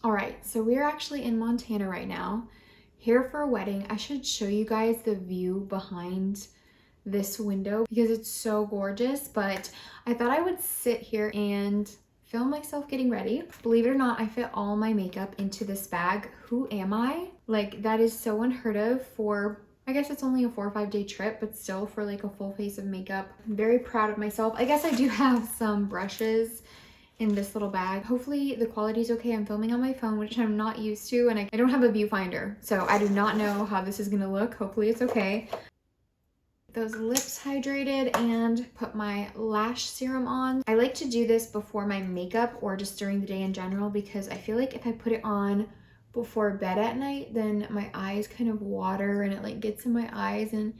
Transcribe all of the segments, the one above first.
All right, so we're actually in Montana right now, here for a wedding. I should show you guys the view behind this window because it's so gorgeous, but I thought I would sit here and film myself getting ready. Believe it or not, I fit all my makeup into this bag. Who am I? Like, that is so unheard of for, I guess it's only a 4 or 5 day trip, but still for like a full face of makeup. I'm very proud of myself. I guess I do have some brushes in this little bag. Hopefully the quality is okay. I'm filming on my phone, which I'm not used to, and I don't have a viewfinder, so I do not know how this is gonna look. Hopefully it's okay. Those lips hydrated and put my lash serum on. I like to do this before my makeup or just during the day in general because I feel like if I put it on before bed at night, then my eyes kind of water and it like gets in my eyes, and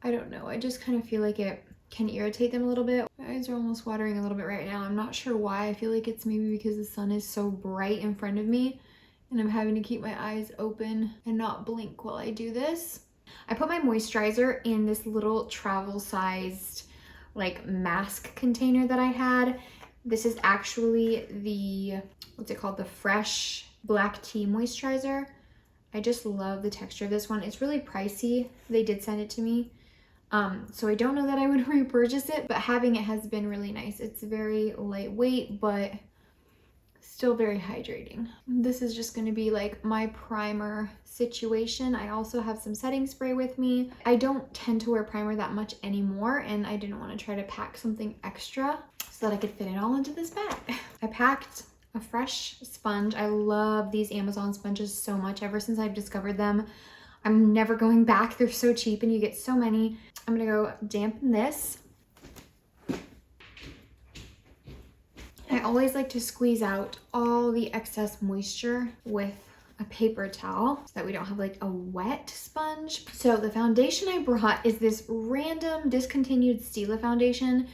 I don't know, I just kind of feel like it can irritate them a little bit. My eyes are almost watering a little bit right now. I'm not sure why. I feel like it's maybe because the sun is so bright in front of me and I'm having to keep my eyes open and not blink while I do this. I put my moisturizer in this little travel sized like mask container that I had. This is actually the, what's it called? The Fresh Black Tea Moisturizer. I just love the texture of this one. It's really pricey. They did send it to me. So I don't know that I would repurchase it, but having it has been really nice. It's very lightweight, but still very hydrating. This is just gonna be like my primer situation. I also have some setting spray with me. I don't tend to wear primer that much anymore, and I didn't want to try to pack something extra so that I could fit it all into this bag. I packed a fresh sponge. I love these Amazon sponges so much. Ever since I've discovered them, I'm never going back. They're so cheap and you get so many. I'm gonna go dampen this. I always like to squeeze out all the excess moisture with a paper towel so that we don't have like a wet sponge. So the foundation I brought is this random discontinued Stila foundation,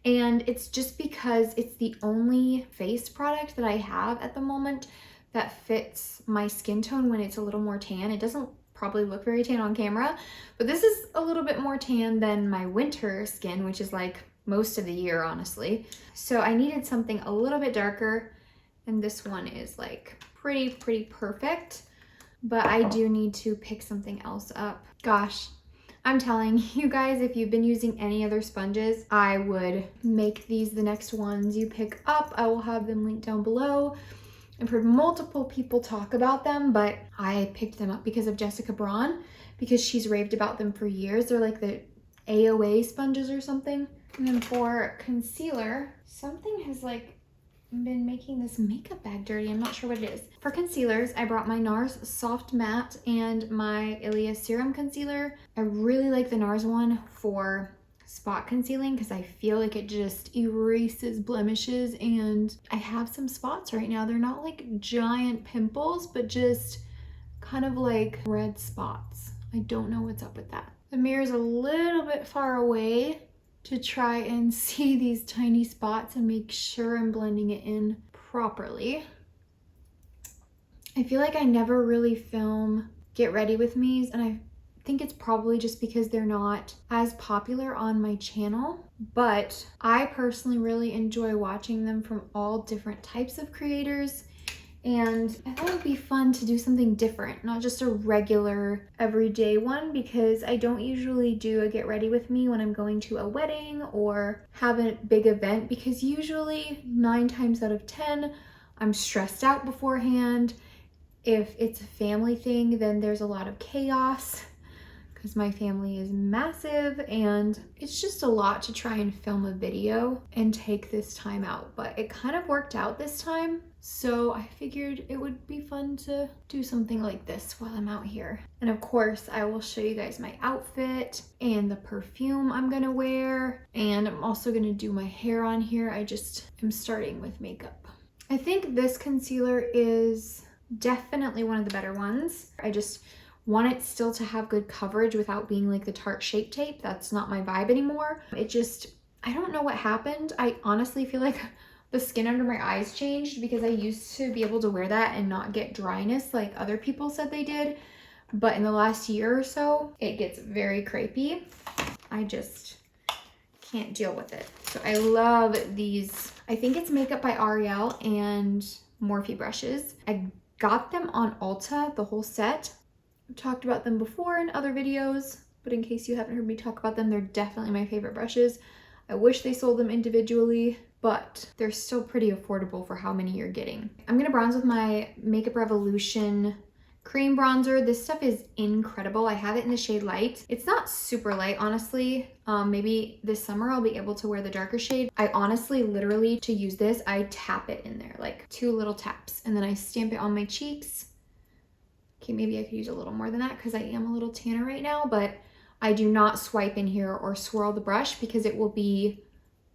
and it's just because it's the only face product that I have at the moment that fits my skin tone when it's a little more tan. It doesn't probably look very tan on camera, but this is a little bit more tan than my winter skin, which is like most of the year, honestly. So I needed something a little bit darker, and this one is like pretty perfect, but I do need to pick something else up. Gosh, I'm telling you guys, if you've been using any other sponges, I would make these the next ones you pick up. I will have them linked down below. I've heard multiple people talk about them, but I picked them up because of Jessica Braun, because she's raved about them for years. They're like the AOA sponges or something. And then for concealer, something has like been making this makeup bag dirty. I'm not sure what it is. For concealers, I brought my NARS Soft Matte and my Ilia Serum Concealer. I really like the NARS one for spot concealing because I feel like it just erases blemishes, and I have some spots right now. They're not like giant pimples, but just kind of like red spots. I don't know what's up with that. The mirror's a little bit far away to try and see these tiny spots and make sure I'm blending it in properly. I feel like I never really film get ready with me's, and I think it's probably just because they're not as popular on my channel, but I personally really enjoy watching them from all different types of creators, and I thought it would be fun to do something different, not just a regular everyday one, because I don't usually do a get ready with me when I'm going to a wedding or have a big event, because usually 9 times out of 10 I'm stressed out beforehand. If it's a family thing, then there's a lot of chaos because my family is massive, and it's just a lot to try and film a video and take this time out, but it kind of worked out this time. So I figured it would be fun to do something like this while I'm out here. And of course, I will show you guys my outfit and the perfume I'm gonna wear. And I'm also gonna do my hair on here. I just am starting with makeup. I think this concealer is definitely one of the better ones. I just want it still to have good coverage without being like the Tarte Shape Tape. That's not my vibe anymore. It just, I don't know what happened. I honestly feel like the skin under my eyes changed, because I used to be able to wear that and not get dryness like other people said they did. But in the last year or so, it gets very crepey. I just can't deal with it. So I love these. I think it's Makeup by Ariel, and Morphe brushes. I got them on Ulta, the whole set. I've talked about them before in other videos, but in case you haven't heard me talk about them, they're definitely my favorite brushes. I wish they sold them individually, but they're still pretty affordable for how many you're getting. I'm gonna bronze with my Makeup Revolution cream bronzer. This stuff is incredible. I have it in the shade Light. It's not super light, honestly. Maybe this summer I'll be able to wear the darker shade. I honestly, literally, to use this, I tap it in there, like 2 little taps, and then I stamp it on my cheeks. Okay, maybe I could use a little more than that because I am a little tanner right now, but I do not swipe in here or swirl the brush because it will be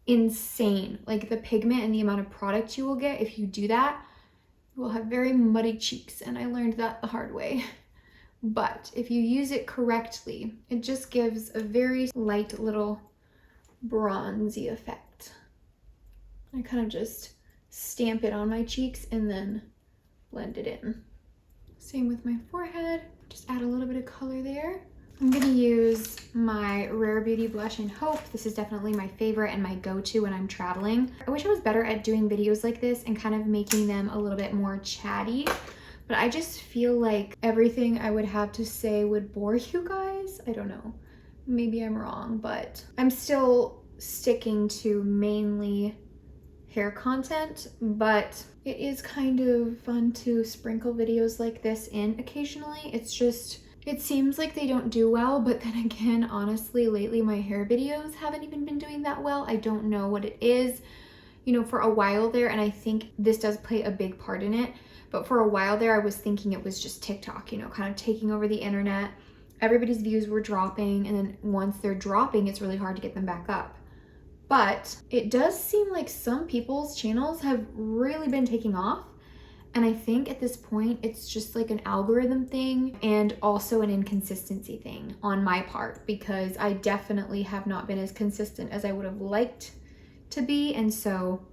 insane. Like the pigment and the amount of product you will get if you do that, you will have very muddy cheeks, and I learned that the hard way. But if you use it correctly, it just gives a very light little bronzy effect. I kind of just stamp it on my cheeks and then blend it in. Same with my forehead, just add a little bit of color there. I'm gonna use my Rare Beauty blush in Hope. This is definitely my favorite and my go-to when I'm traveling. I wish I was better at doing videos like this and kind of making them a little bit more chatty, but I just feel like everything I would have to say would bore you guys. I don't know, maybe I'm wrong, but I'm still sticking to mainly hair content, but it is kind of fun to sprinkle videos like this in occasionally. It's just, it seems like they don't do well, but then again, honestly, lately my hair videos haven't even been doing that well. I don't know what it is. You know, for a while there, and I think this does play a big part in it, but for a while there, I was thinking it was just TikTok, you know, kind of taking over the internet. Everybody's views were dropping, and then once they're dropping, it's really hard to get them back up. But it does seem like some people's channels have really been taking off. And I think at this point, it's just like an algorithm thing and also an inconsistency thing on my part, because I definitely have not been as consistent as I would have liked to be. And so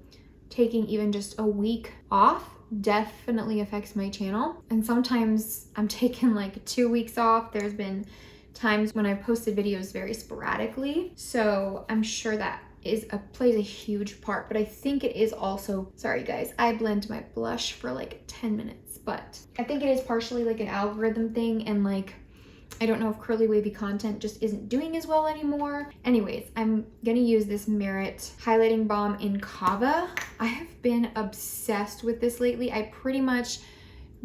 taking even just a week off definitely affects my channel. And sometimes I'm taking like 2 weeks off. There's been times when I've posted videos very sporadically. So I'm sure that plays a huge part, but I think it is also, sorry guys, I blend my blush for like 10 minutes, but I think it is partially like an algorithm thing, and like, I don't know if curly wavy content just isn't doing as well anymore. Anyways, I'm gonna use this Merit highlighting balm in Cava. I have been obsessed with this lately. I pretty much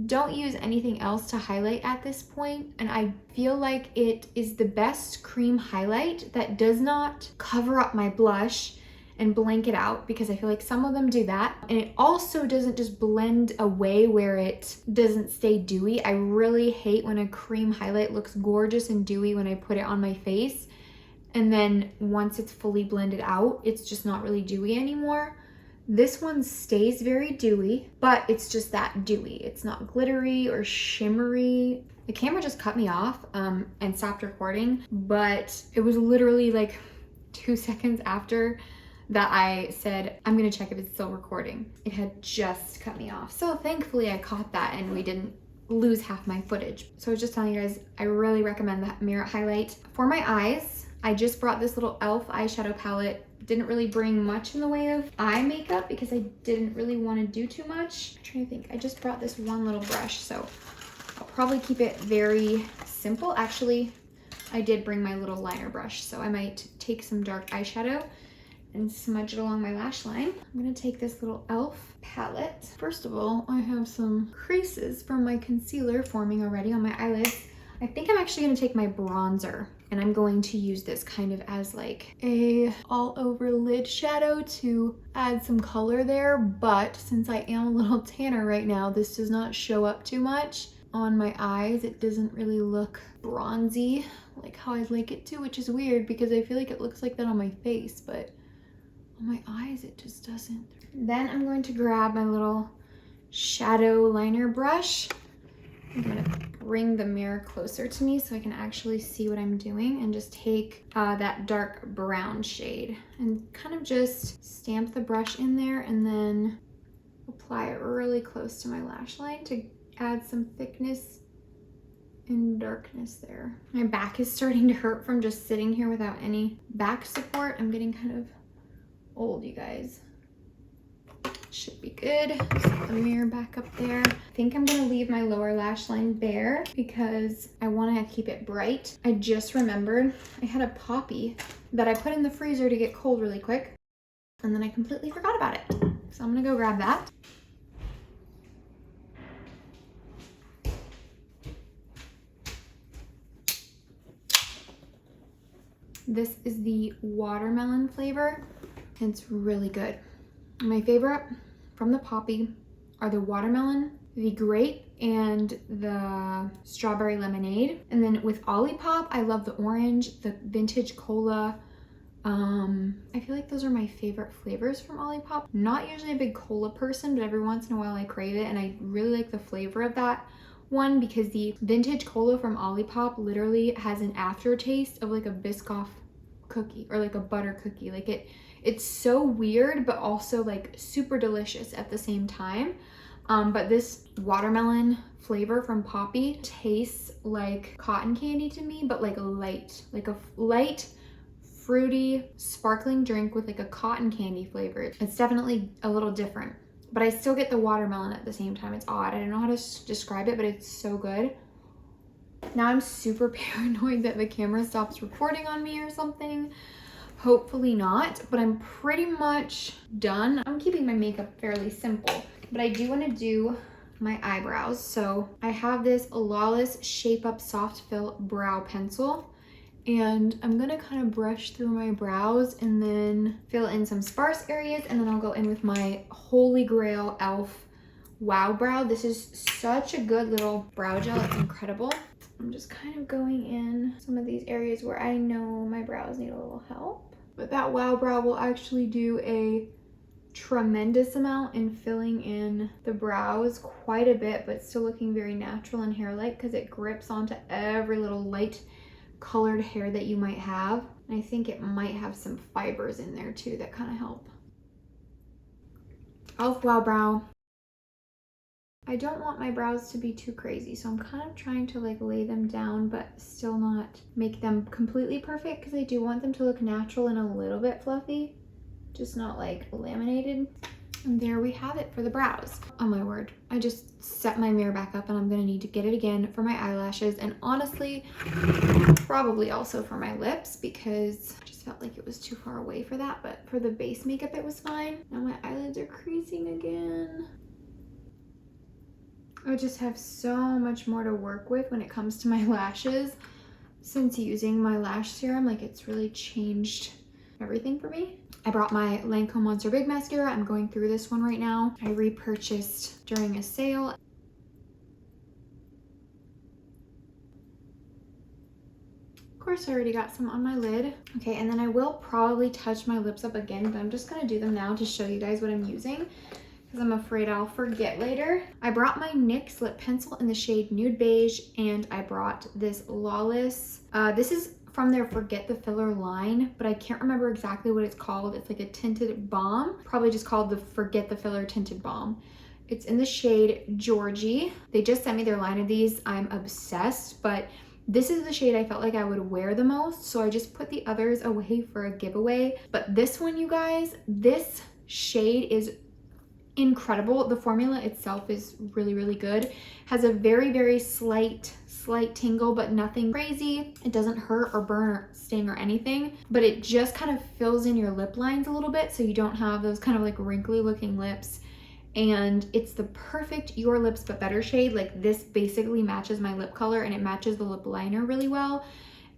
don't use anything else to highlight at this point, and I feel like it is the best cream highlight that does not cover up my blush and blank it out, because I feel like some of them do that, and it also doesn't just blend away where it doesn't stay dewy. I really hate when a cream highlight looks gorgeous and dewy when I put it on my face, and then once it's fully blended out, it's just not really dewy anymore. This one stays very dewy, but it's just that dewy. It's not glittery or shimmery. The camera just cut me off and stopped recording, but it was literally like 2 seconds after that I said, I'm gonna check if it's still recording. It had just cut me off. So thankfully I caught that and we didn't lose half my footage. So I was just telling you guys, I really recommend that Merit highlight. For my eyes, I just brought this little e.l.f. eyeshadow palette. Didn't really bring much in the way of eye makeup because I didn't really want to do too much. I'm trying to think. I just brought this one little brush, so I'll probably keep it very simple. Actually, I did bring my little liner brush, so I might take some dark eyeshadow and smudge it along my lash line. I'm gonna take this little e.l.f. palette. First of all, I have some creases from my concealer forming already on my eyelids. I think I'm actually gonna take my bronzer, and I'm going to use this kind of as like a all over lid shadow to add some color there. But since I am a little tanner right now, this does not show up too much on my eyes. It doesn't really look bronzy like how I'd like it to, which is weird because I feel like it looks like that on my face, but on my eyes it just doesn't. Then I'm going to grab my little shadow liner brush. I'm gonna bring the mirror closer to me so I can actually see what I'm doing, and just take that dark brown shade and kind of just stamp the brush in there and then apply it really close to my lash line to add some thickness and darkness there. My back is starting to hurt from just sitting here without any back support. I'm getting kind of old, you guys. Should be good. Set the mirror back up there. I think I'm gonna leave my lower lash line bare because I wanna keep it bright. I just remembered I had a poppy that I put in the freezer to get cold really quick, and then I completely forgot about it. So I'm gonna go grab that. This is the watermelon flavor. It's really good. My favorite from the poppy are the watermelon, the grape, and the strawberry lemonade. And then with Olipop, I love the orange, the vintage cola. I feel like those are my favorite flavors from Olipop. Not usually a big cola person, but every once in a while I crave it, and I really like the flavor of that one because the vintage cola from Olipop literally has an aftertaste of like a Biscoff cookie or like a butter cookie. Like it's so weird, but also like super delicious at the same time. But this watermelon flavor from Poppy tastes like cotton candy to me, but like a light, fruity, sparkling drink with like a cotton candy flavor. It's definitely a little different, but I still get the watermelon at the same time. It's odd. I don't know how to describe it, but it's so good. Now I'm super paranoid that the camera stops recording on me or something. Hopefully not, but I'm pretty much done. I'm keeping my makeup fairly simple, but I do want to do my eyebrows. So I have this Lawless Shape Up Soft Fill Brow Pencil, and I'm gonna kind of brush through my brows and then fill in some sparse areas, and then I'll go in with my Holy Grail e.l.f. Wow Brow. This is such a good little brow gel. It's incredible. I'm just kind of going in some of these areas where I know my brows need a little help. But that Wow Brow will actually do a tremendous amount in filling in the brows quite a bit, but still looking very natural and hair-like because it grips onto every little light colored hair that you might have. And I think it might have some fibers in there too that kind of help. e.l.f. Wow Brow. I don't want my brows to be too crazy, so I'm kind of trying to like lay them down but still not make them completely perfect because I do want them to look natural and a little bit fluffy, just not like laminated. And there we have it for the brows. Oh my word, I just set my mirror back up and I'm gonna need to get it again for my eyelashes, and honestly probably also for my lips because I just felt like it was too far away for that, but for the base makeup it was fine. Now my eyelids are creasing again. I just have so much more to work with when it comes to my lashes since using my lash serum. Like, it's really changed everything for me. I brought my Lancôme Monster Big Mascara. I'm going through this one right now. I repurchased during a sale. Of course, I already got some on my lid. Okay, and then I will probably touch my lips up again, but I'm just gonna do them now to show you guys what I'm using, because I'm afraid I'll forget later. I brought my NYX lip pencil in the shade Nude Beige, and I brought this Lawless. This is from their Forget the Filler line, but I can't remember exactly what it's called. It's like a tinted balm, probably just called the Forget the Filler Tinted Balm. It's in the shade Georgie. They just sent me their line of these. I'm obsessed, but this is the shade I felt like I would wear the most, so I just put the others away for a giveaway. But this one, you guys, this shade is incredible. The formula itself is really, really good. Has a very, very slight tingle, but nothing crazy. It doesn't hurt or burn or sting or anything, but it just kind of fills in your lip lines a little bit so you don't have those kind of like wrinkly looking lips. And it's the perfect Your Lips But Better shade. Like, this basically matches my lip color and it matches the lip liner really well.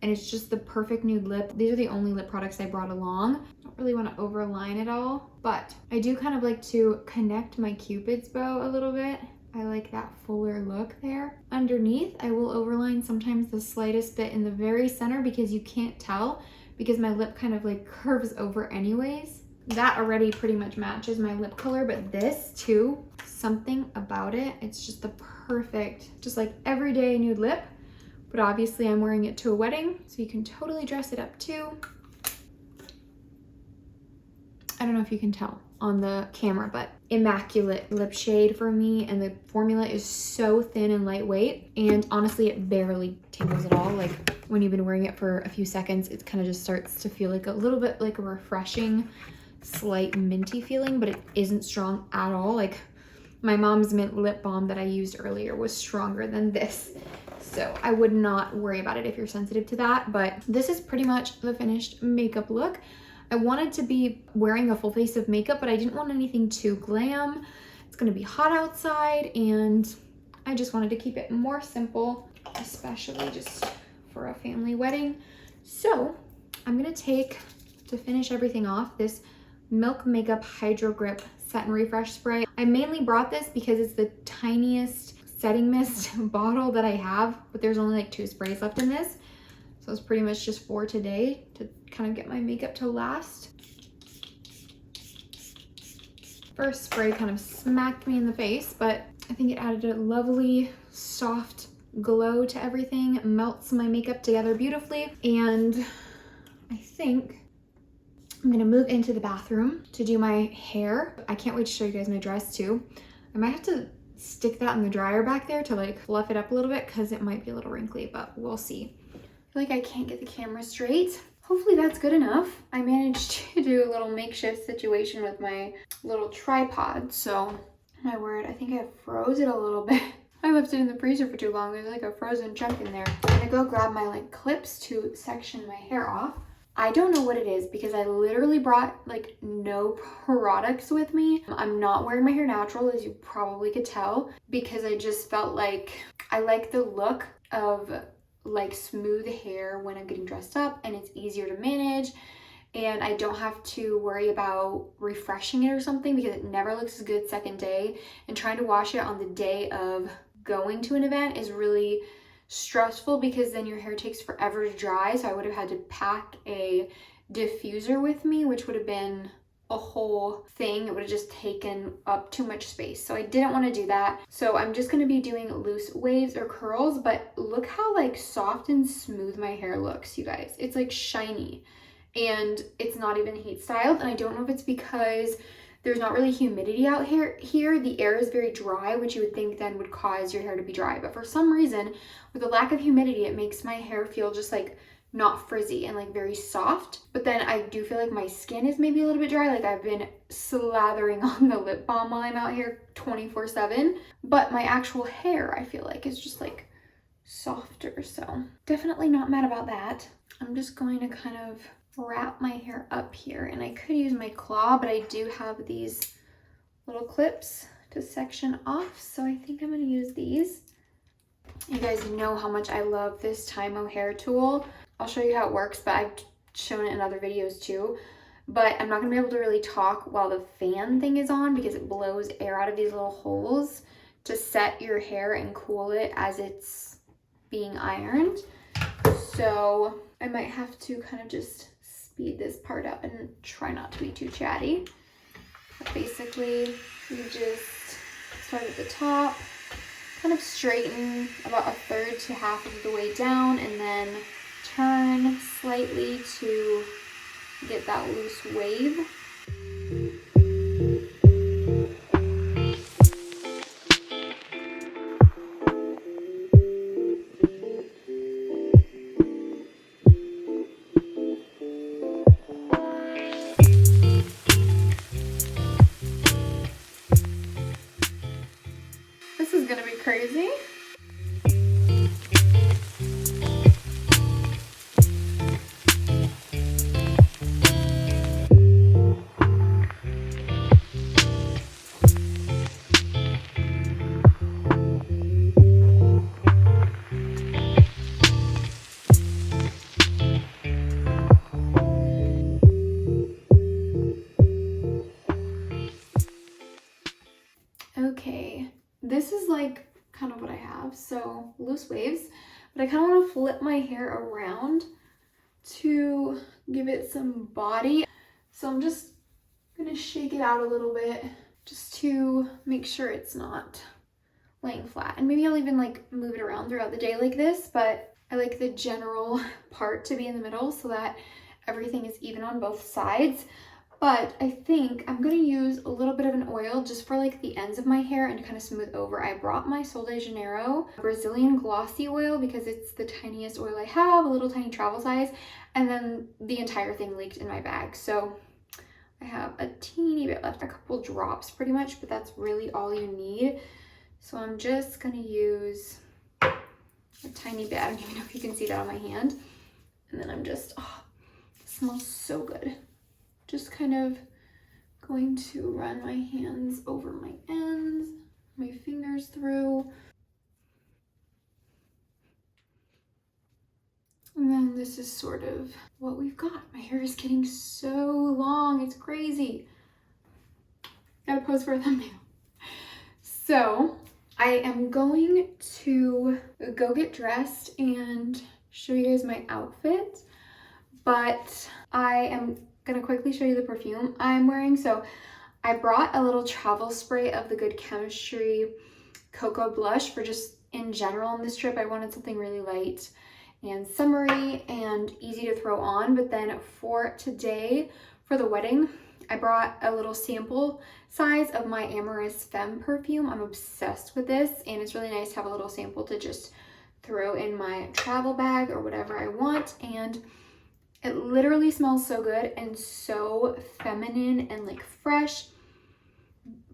And it's just the perfect nude lip. These are the only lip products I brought along. I don't really want to overline it all, but I do kind of like to connect my Cupid's bow a little bit. I like that fuller look there. Underneath, I will overline sometimes the slightest bit in the very center because you can't tell because my lip kind of like curves over anyways. That already pretty much matches my lip color, but this too, something about it, it's just the perfect, just like everyday nude lip. But obviously I'm wearing it to a wedding, so you can totally dress it up too. I don't know if you can tell on the camera, but immaculate lip shade for me, and the formula is so thin and lightweight, and honestly it barely tingles at all. Like, when you've been wearing it for a few seconds, it kind of just starts to feel like a little bit like a refreshing slight minty feeling, but it isn't strong at all. Like my mom's mint lip balm that I used earlier was stronger than this. So I would not worry about it if you're sensitive to that, but this is pretty much the finished makeup look. I wanted to be wearing a full face of makeup, but I didn't want anything too glam. It's gonna be hot outside and I just wanted to keep it more simple, especially just for a family wedding. So I'm gonna take, to finish everything off, this Milk Makeup Hydro Grip Set and Refresh Spray. I mainly brought this because it's the tiniest setting mist bottle that I have, but there's only like 2 sprays left in this. So it's pretty much just for today to kind of get my makeup to last. First spray kind of smacked me in the face, but I think it added a lovely, soft glow to everything, melts my makeup together beautifully, and I think I'm gonna move into the bathroom to do my hair. I can't wait to show you guys my dress too. I might have to stick that in the dryer back there to like fluff it up a little bit because it might be a little wrinkly, but we'll see. I feel like I can't get the camera straight. Hopefully that's good enough. I managed to do a little makeshift situation with my little tripod, so my word, I think I froze it a little bit. I left it in the freezer for too long. There's like a frozen chunk in there. I'm gonna go grab my like clips to section my hair off. I don't know what it is because I literally brought like no products with me. I'm not wearing my hair natural, as you probably could tell, because I just felt like I like the look of like smooth hair when I'm getting dressed up, and it's easier to manage, and I don't have to worry about refreshing it or something because it never looks as good second day, and trying to wash it on the day of going to an event is really stressful because then your hair takes forever to dry. So I would have had to pack a diffuser with me, which would have been a whole thing. It would have just taken up too much space. So I didn't want to do that. So I'm just going to be doing loose waves or curls, but look how like soft and smooth my hair looks, you guys. It's like shiny and it's not even heat styled. And I don't know if it's because there's not really humidity out here. The air is very dry, which you would think then would cause your hair to be dry. But for some reason, with the lack of humidity, it makes my hair feel just like not frizzy and like very soft. But then I do feel like my skin is maybe a little bit dry. Like I've been slathering on the lip balm while I'm out here 24/7. But my actual hair, I feel like, is just like softer. So definitely not mad about that. I'm just going to kind of wrap my hair up here, and I could use my claw, but I do have these little clips to section off, so I think I'm going to use these. You guys know how much I love this Tymo hair tool. I'll show you how it works, but I've shown it in other videos too. But I'm not going to be able to really talk while the fan thing is on because it blows air out of these little holes to set your hair and cool it as it's being ironed. So I might have to kind of just speed this part up and try not to be too chatty. But basically, you just start at the top, kind of straighten about 1/3 to half of the way down, and then turn slightly to get that loose wave. This is gonna be crazy. Okay, this is like kind of what I have, so loose waves, but I kind of want to flip my hair around to give it some body. So I'm just gonna shake it out a little bit just to make sure it's not laying flat, and maybe I'll even like move it around throughout the day like this, but I like the general part to be in the middle so that everything is even on both sides. But I think I'm gonna use a little bit of an oil just for like the ends of my hair and to kind of smooth over. I brought my Sol de Janeiro Brazilian glossy oil because it's the tiniest oil I have, a little tiny travel size, and then the entire thing leaked in my bag. So I have a teeny bit left, a couple drops pretty much, but that's really all you need. So I'm just gonna use a tiny bit. I don't even know if you can see that on my hand. And then I'm just, oh, it smells so good. Just kind of going to run my hands over my ends, my fingers through. And then this is sort of what we've got. My hair is getting so long, it's crazy. Gotta pose for a thumbnail. So I am going to go get dressed and show you guys my outfit, but I am gonna quickly show you the perfume I'm wearing. So I brought a little travel spray of the Good Chemistry Cocoa Blush for just in general on this trip. I wanted something really light and summery and easy to throw on. But then for today, for the wedding, I brought a little sample size of my Amorous Femme perfume. I'm obsessed with this, and it's really nice to have a little sample to just throw in my travel bag or whatever I want. And it literally smells so good and so feminine and like fresh,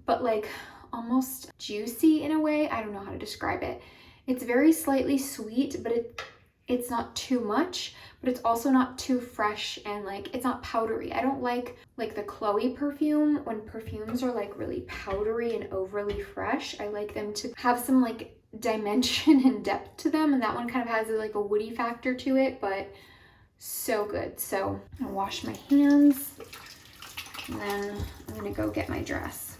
but like almost juicy in a way. I don't know how to describe it. It's very slightly sweet, but it's not too much, but it's also not too fresh, and like it's not powdery. I don't like the Chloe perfume when perfumes are like really powdery and overly fresh. I like them to have some like dimension and depth to them, and that one kind of has like a woody factor to it, but so good. So I wash my hands and then I'm gonna go get my dress.